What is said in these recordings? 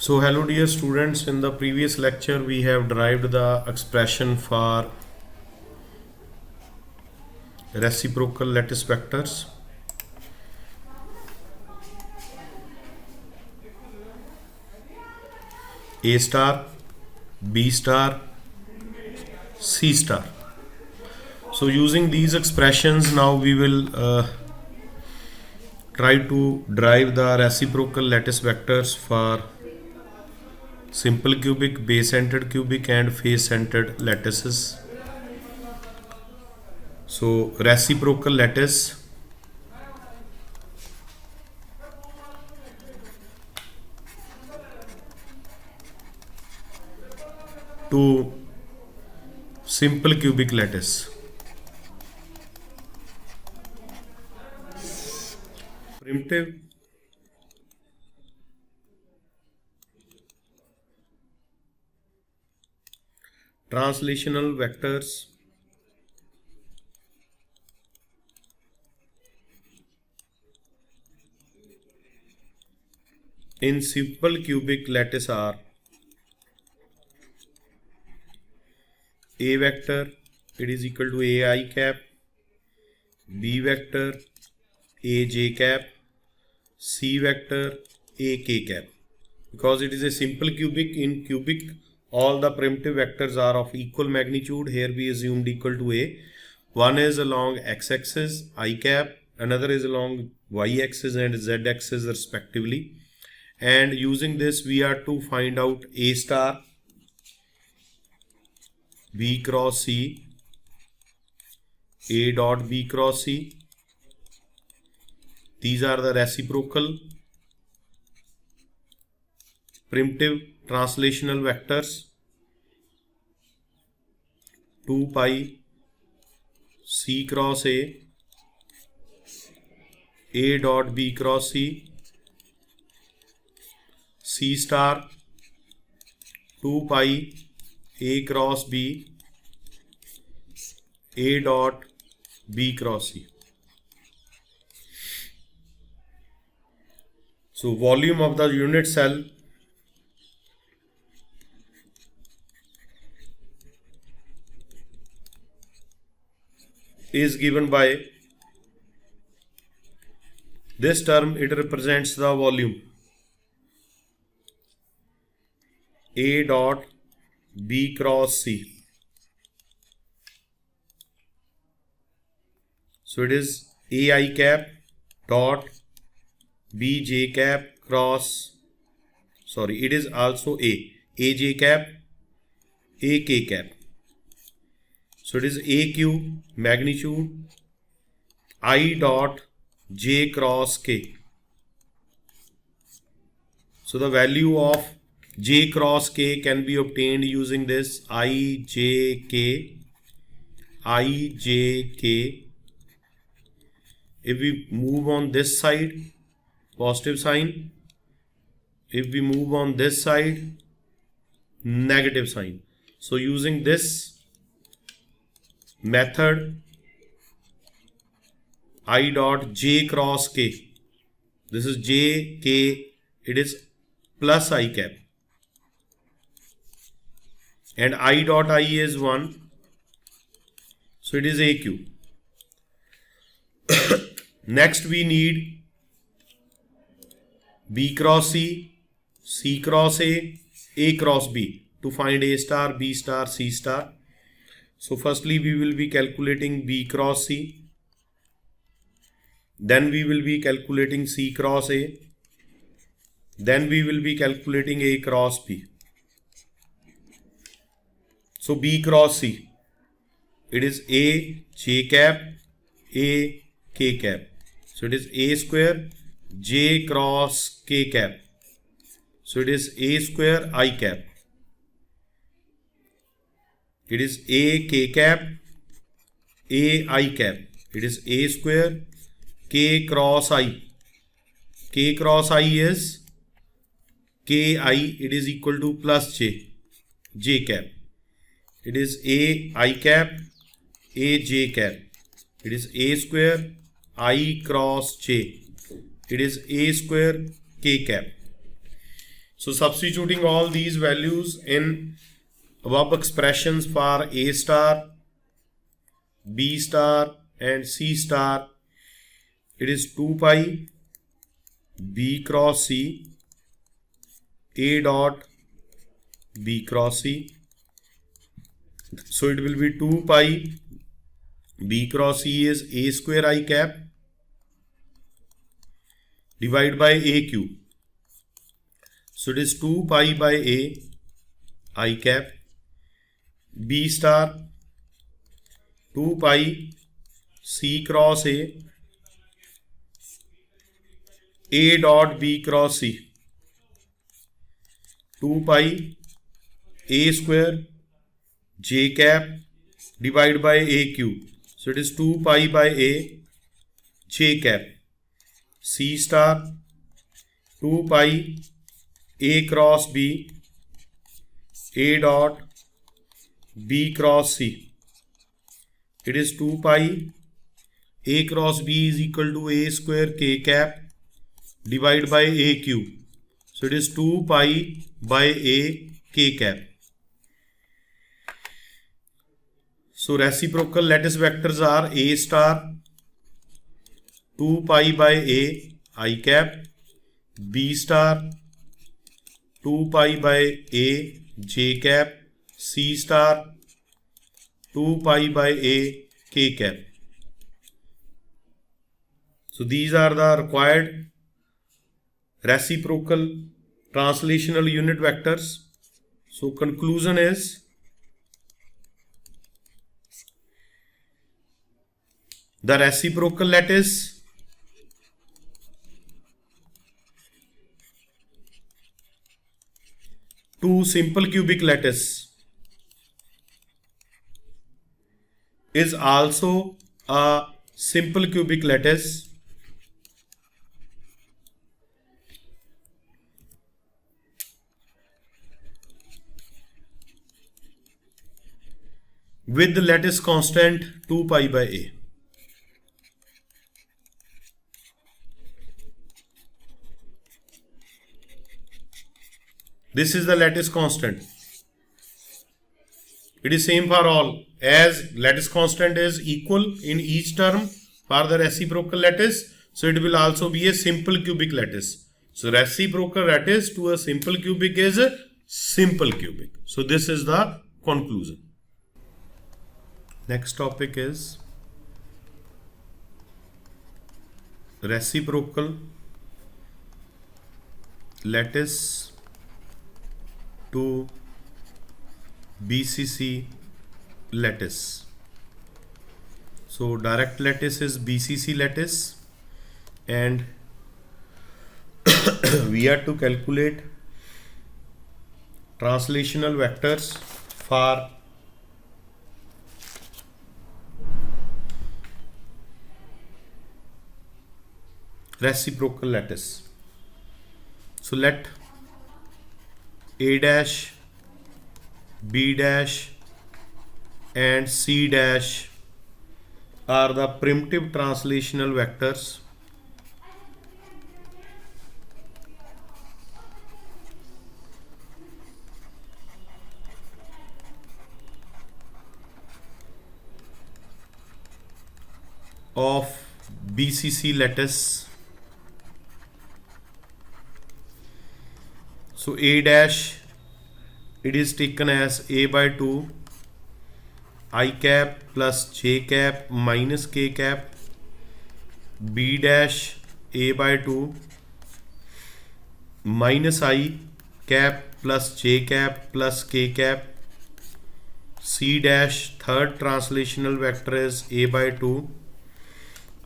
So hello dear students, in the previous lecture we have derived the expression for reciprocal lattice vectors. A star, B star, C star. So using these expressions now we will try to derive the reciprocal lattice vectors for simple cubic, base-centered cubic and face-centered lattices. So reciprocal lattice to simple cubic lattice. Primitive translational vectors in simple cubic lattice are A vector, it is equal to AI cap, B vector, AJ cap, C vector, AK cap. Because it is a simple cubic, in cubic all the primitive vectors are of equal magnitude. Here we assumed equal to A. One is along x-axis, I cap, another is along y-axis and z-axis respectively. And using this we are to find out A star, B cross C, A dot B cross C. These are the reciprocal primitive translational vectors. 2 pi C cross A dot B cross C star 2 pi A cross B, A dot B cross C. So volume of the unit cell is given by this term. It represents the volume A dot B cross C. So it is AI cap dot BJ cap cross, it is also AJ cap, AK cap. So it is AQ magnitude I dot J cross K. So the value of J cross K can be obtained using this IJK. If we move on this side, positive sign. If we move on this side, negative sign. So using this method, I dot J cross K, this is J, K, it is plus I cap, and I dot I is 1, so it is AQ. Next we need B cross C, C cross A cross B to find A star, B star, C star. So firstly we will be calculating B cross C, then we will be calculating C cross A, then we will be calculating A cross B. So B cross C, it is A J cap, A K cap. So it is A square J cross K cap. So it is A square I cap. It is A K cap, A I cap. It is A square K cross I. K cross I is Ki, it is equal to plus J cap. It is A I cap, A J cap. It is A square I cross J. It is A square K cap. So substituting all these values in above expressions for A star, B star and C star, it is 2 pi B cross C A dot B cross C. So it will be 2 pi B cross C is A square I cap divided by A cube. So it is 2 pi by A I cap. B star 2 pi C cross A dot B cross C, 2 pi A square J cap divided by A cube. So it is 2 pi by A J cap. C star 2 pi A cross B A dot B cross C. It is 2 pi A cross B is equal to A square K cap divided by A cube. So it is 2 pi by A K cap. So reciprocal lattice vectors are A star 2 pi by A I cap, B star 2 pi by A J cap, C star 2 pi by A K cap. So these are the required reciprocal translational unit vectors. So conclusion is the reciprocal lattice to simple cubic lattice is also a simple cubic lattice with the lattice constant 2 pi by A. This is the lattice constant. It is same for all, as lattice constant is equal in each term for the reciprocal lattice. So it will also be a simple cubic lattice. So reciprocal lattice to a simple cubic is a simple cubic. So this is the conclusion. Next topic is reciprocal lattice to BCC lattice. So direct lattice is BCC lattice, and we are to calculate translational vectors for reciprocal lattice. So let A dash, B dash and C dash are the primitive translational vectors of BCC lattice. So A dash, it is taken as A by 2 I cap plus J cap minus K cap. B dash A by 2 minus I cap plus J cap plus K cap. C dash, third translational vector is A by 2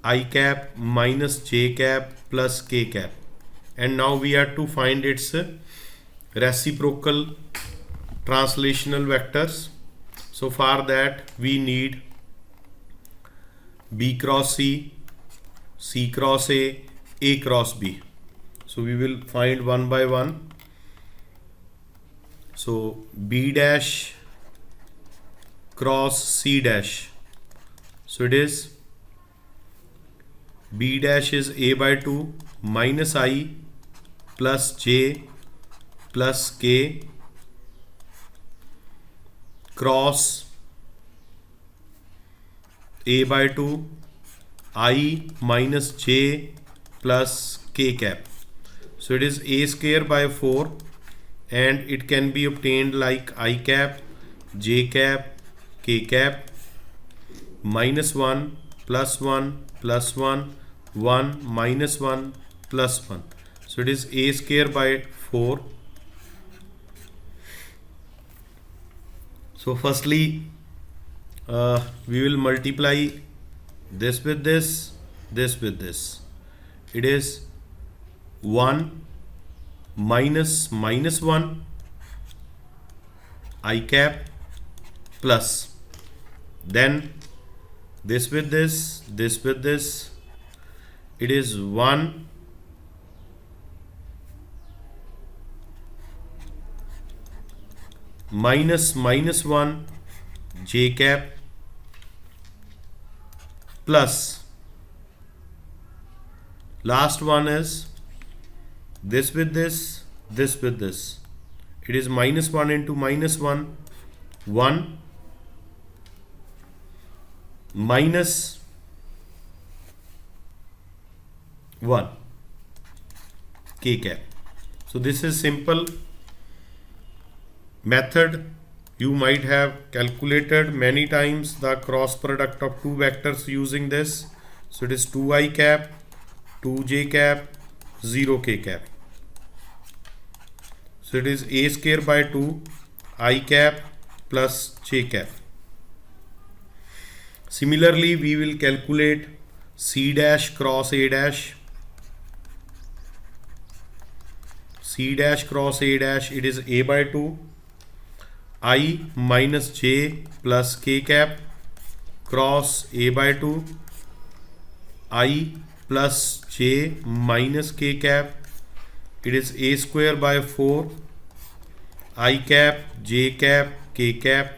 I cap minus J cap plus K cap. And now we are to find its reciprocal translational vectors. So for that we need B cross C, C cross A cross B. So we will find one by one. So B dash cross C dash. So it is B dash is A by 2 minus I plus J plus k cross a by 2 I minus j plus k cap. So it is a square by 4 and it can be obtained like I cap, j cap, k cap, minus 1 plus 1 plus 1, 1 minus 1 plus 1. So it is a square by 4. So firstly we will multiply this with this, this with this. It is 1 minus minus 1 I cap plus, then this with this, this with this. It is 1 minus minus 1 j cap plus last one is this with this, this with this. It is minus 1 into minus 1, 1 minus 1 k cap. So this is simple method. You might have calculated many times the cross product of two vectors using this. So it is 2i cap, 2j cap, 0k cap. So it is a square by 2 I cap plus j cap. Similarly, we will calculate c dash cross a dash. C dash cross a dash, it is a by 2 I minus j plus k cap cross a by 2 I plus j minus k cap. It is a square by 4 I cap, j cap, k cap,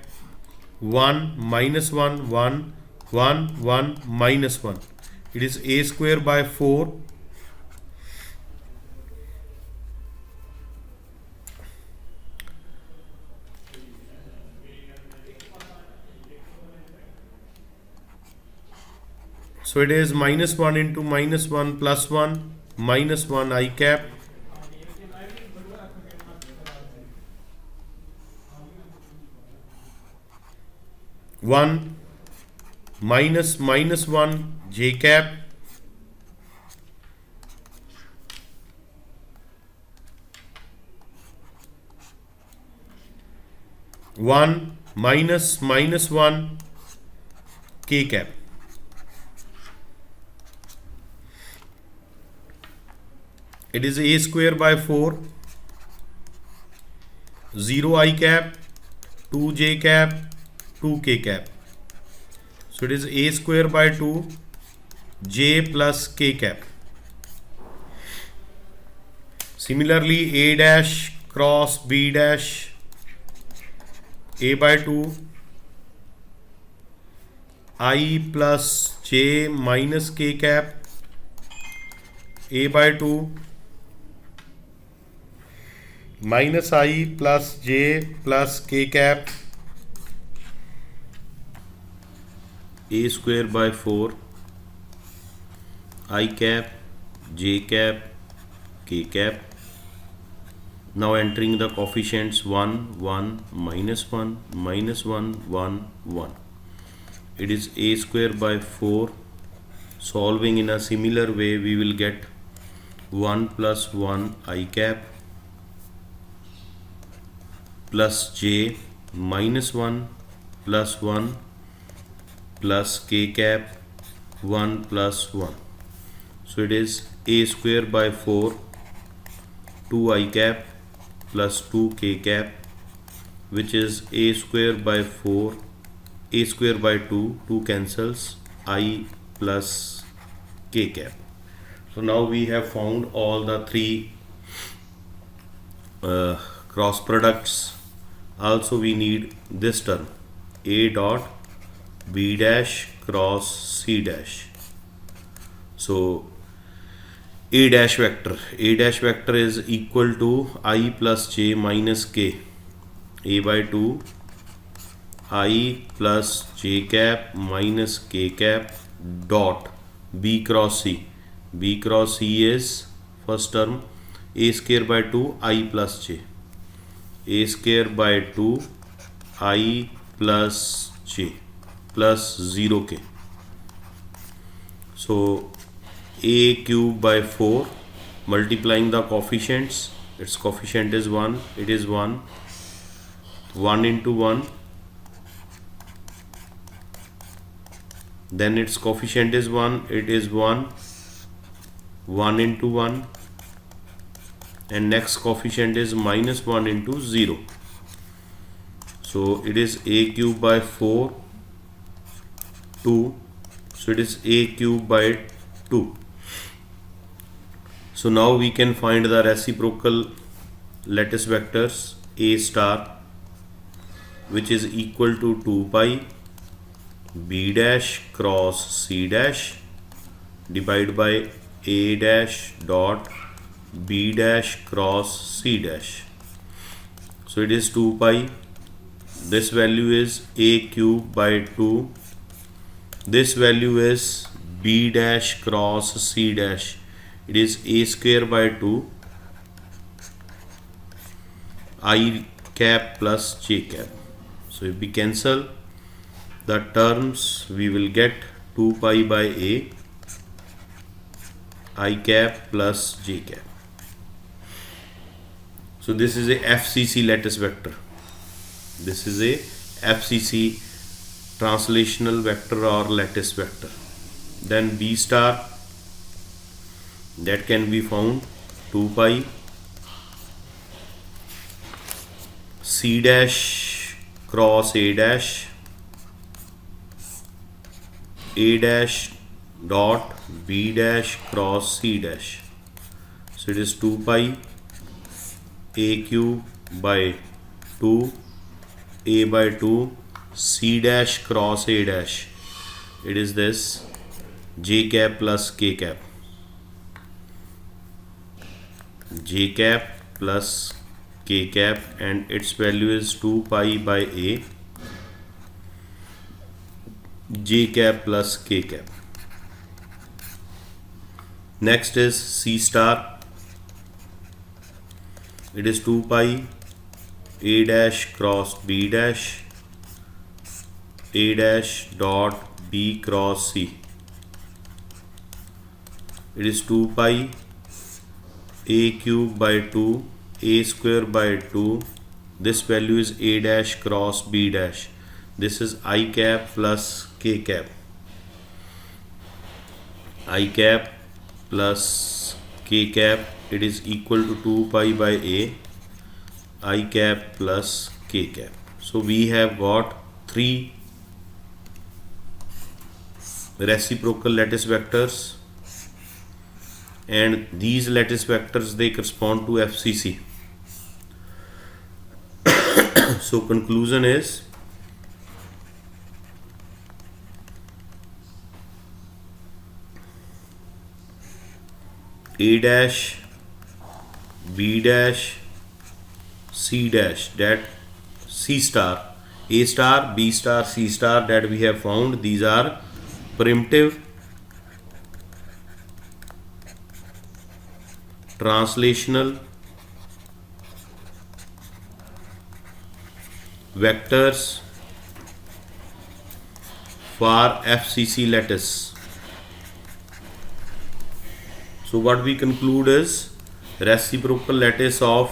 1 minus 1, 1, 1, 1 minus 1. It is a square by 4 so it is minus 1 into minus 1 plus 1 minus 1 I cap one minus minus 1 j cap one minus minus 1 k cap. It is a square by 4 0 I cap 2 j cap 2 k cap. So it is a square by 2 j plus k cap. Similarly, a dash cross b dash a by 2 I plus j minus k cap a by 2 minus I plus j plus k cap a square by 4 I cap j cap k cap. Now entering the coefficients 1 1 minus 1 minus 1 1 1. It is a square by 4. Solving in a similar way, we will get 1 plus 1 I cap plus j minus 1 plus 1 plus k cap 1 plus 1. So it is a square by 4 2 I cap plus 2 k cap, which is a square by 4 a square by 2 2 cancels I plus k cap. So now we have found all the three cross products. Also we need this term a dot b dash cross c dash. So A dash vector. A dash vector is equal to I plus j minus k. A by 2 I plus j cap minus k cap dot B cross C. B cross C is first term a square by 2 I plus j. A square by 2 I plus j plus 0k. So a cube by 4 multiplying the coefficients, its coefficient is 1, it is 1 into 1, then its coefficient is 1, it is 1 into 1, and next coefficient is minus 1 into 0. So it is a cube by 4 2, so it is a cube by 2. So now we can find the reciprocal lattice vectors A star, which is equal to 2 pi B dash cross C dash divided by A dash dot B dash cross C dash. So it is 2 pi. This value is a cube by 2. This value is B dash cross C dash. It is a square by 2 I cap plus j cap. So if we cancel the terms, we will get 2 pi by a I cap plus j cap. So this is a FCC lattice vector. This is a FCC translational vector or lattice vector. Then B star, that can be found 2 pi C dash cross A dash dot B dash cross C dash. So it is 2 pi a cube by 2 a by 2 C dash cross A dash. It is this j cap plus k cap. J cap plus k cap, and its value is 2 pi by a j cap plus k cap. Next is C star. It is 2 pi a dash cross b dash a dash dot b cross c. It is 2 pi a cube by 2 a square by 2. This value is a dash cross b dash. This is I cap plus k cap. I cap plus k cap, it is equal to 2 pi by a I cap plus k cap. So we have got 3 reciprocal lattice vectors, and these lattice vectors, they correspond to FCC. So conclusion is A dash B dash C dash, that C star, A star, B star, C star, that we have found, these are primitive translational vectors for FCC lattice. So what we conclude is reciprocal lattice of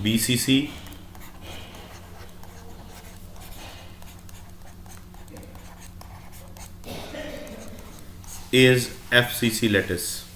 BCC is FCC lattice.